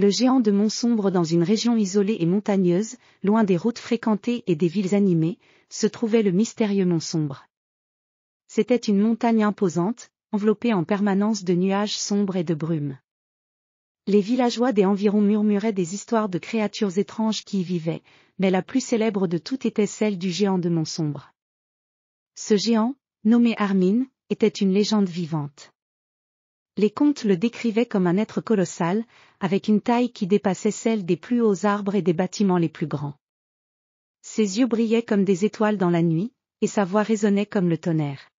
Le géant de Montsombre, dans une région isolée et montagneuse, loin des routes fréquentées et des villes animées, se trouvait le mystérieux Montsombre. C'était une montagne imposante, enveloppée en permanence de nuages sombres et de brumes. Les villageois des environs murmuraient des histoires de créatures étranges qui y vivaient, mais la plus célèbre de toutes était celle du géant de Montsombre. Ce géant, nommé Armin, était une légende vivante. Les contes le décrivaient comme un être colossal, avec une taille qui dépassait celle des plus hauts arbres et des bâtiments les plus grands. Ses yeux brillaient comme des étoiles dans la nuit, et sa voix résonnait comme le tonnerre.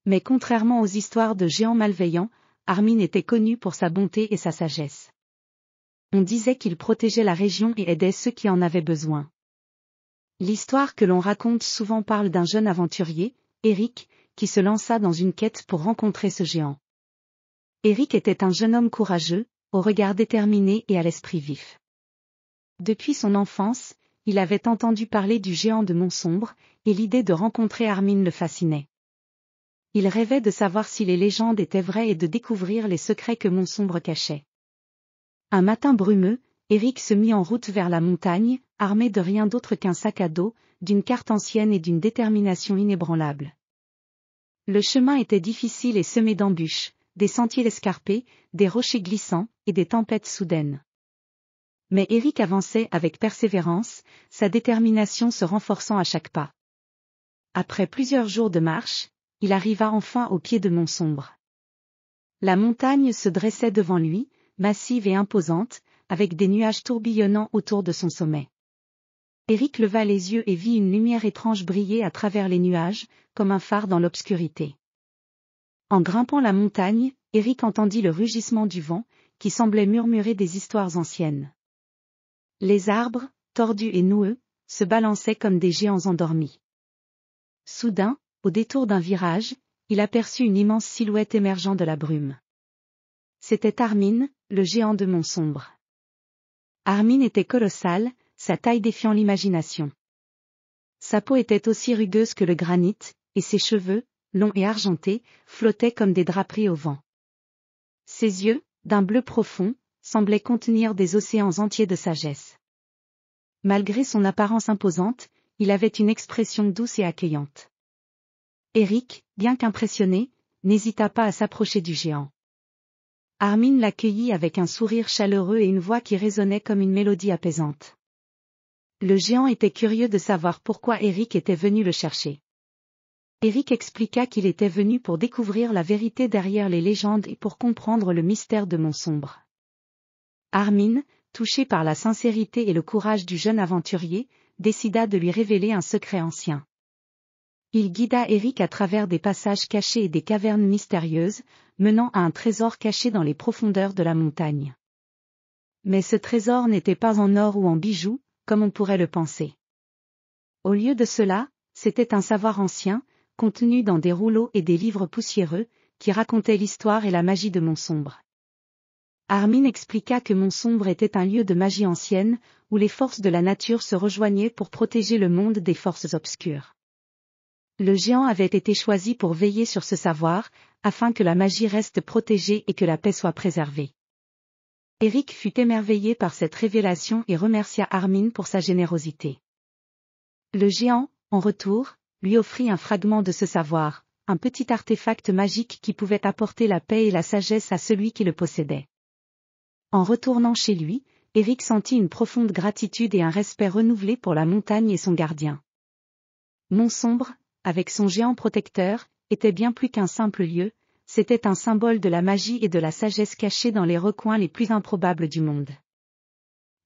Mais contrairement aux histoires de géants malveillants, Armin était connu pour sa bonté et sa sagesse. On disait qu'il protégeait la région et aidait ceux qui en avaient besoin. L'histoire que l'on raconte souvent parle d'un jeune aventurier, Eric, qui se lança dans une quête pour rencontrer ce géant. Eric était un jeune homme courageux, au regard déterminé et à l'esprit vif. Depuis son enfance, il avait entendu parler du géant de Montsombre, et l'idée de rencontrer Armin le fascinait. Il rêvait de savoir si les légendes étaient vraies et de découvrir les secrets que Montsombre cachait. Un matin brumeux, Eric se mit en route vers la montagne, armé de rien d'autre qu'un sac à dos, d'une carte ancienne et d'une détermination inébranlable. Le chemin était difficile et semé d'embûches, des sentiers escarpés, des rochers glissants, et des tempêtes soudaines. Mais Eric avançait avec persévérance, sa détermination se renforçant à chaque pas. Après plusieurs jours de marche, il arriva enfin au pied de Montsombre. La montagne se dressait devant lui, massive et imposante, avec des nuages tourbillonnant autour de son sommet. Eric leva les yeux et vit une lumière étrange briller à travers les nuages, comme un phare dans l'obscurité. En grimpant la montagne, Eric entendit le rugissement du vent, qui semblait murmurer des histoires anciennes. Les arbres, tordus et noueux, se balançaient comme des géants endormis. Soudain, au détour d'un virage, il aperçut une immense silhouette émergeant de la brume. C'était Armin, le géant de Montsombre. Armin était colossal, sa taille défiant l'imagination. Sa peau était aussi rugueuse que le granit, et ses cheveux, longs et argentés, flottaient comme des draperies au vent. Ses yeux, d'un bleu profond, semblaient contenir des océans entiers de sagesse. Malgré son apparence imposante, il avait une expression douce et accueillante. Eric, bien qu'impressionné, n'hésita pas à s'approcher du géant. Armin l'accueillit avec un sourire chaleureux et une voix qui résonnait comme une mélodie apaisante. Le géant était curieux de savoir pourquoi Eric était venu le chercher. Eric expliqua qu'il était venu pour découvrir la vérité derrière les légendes et pour comprendre le mystère de Montsombre. Armin, touché par la sincérité et le courage du jeune aventurier, décida de lui révéler un secret ancien. Il guida Eric à travers des passages cachés et des cavernes mystérieuses, menant à un trésor caché dans les profondeurs de la montagne. Mais ce trésor n'était pas en or ou en bijoux, comme on pourrait le penser. Au lieu de cela, c'était un savoir ancien, contenu dans des rouleaux et des livres poussiéreux, qui racontaient l'histoire et la magie de Montsombre. Armin expliqua que Montsombre était un lieu de magie ancienne, où les forces de la nature se rejoignaient pour protéger le monde des forces obscures. Le géant avait été choisi pour veiller sur ce savoir, afin que la magie reste protégée et que la paix soit préservée. Eric fut émerveillé par cette révélation et remercia Armin pour sa générosité. Le géant, en retour, lui offrit un fragment de ce savoir, un petit artefact magique qui pouvait apporter la paix et la sagesse à celui qui le possédait. En retournant chez lui, Eric sentit une profonde gratitude et un respect renouvelé pour la montagne et son gardien. Montsombre, avec son géant protecteur, était bien plus qu'un simple lieu, c'était un symbole de la magie et de la sagesse cachée dans les recoins les plus improbables du monde.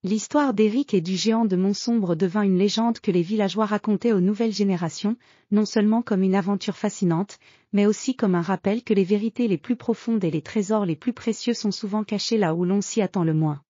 L'histoire d'Eric et du géant de Montsombre devint une légende que les villageois racontaient aux nouvelles générations, non seulement comme une aventure fascinante, mais aussi comme un rappel que les vérités les plus profondes et les trésors les plus précieux sont souvent cachés là où l'on s'y attend le moins.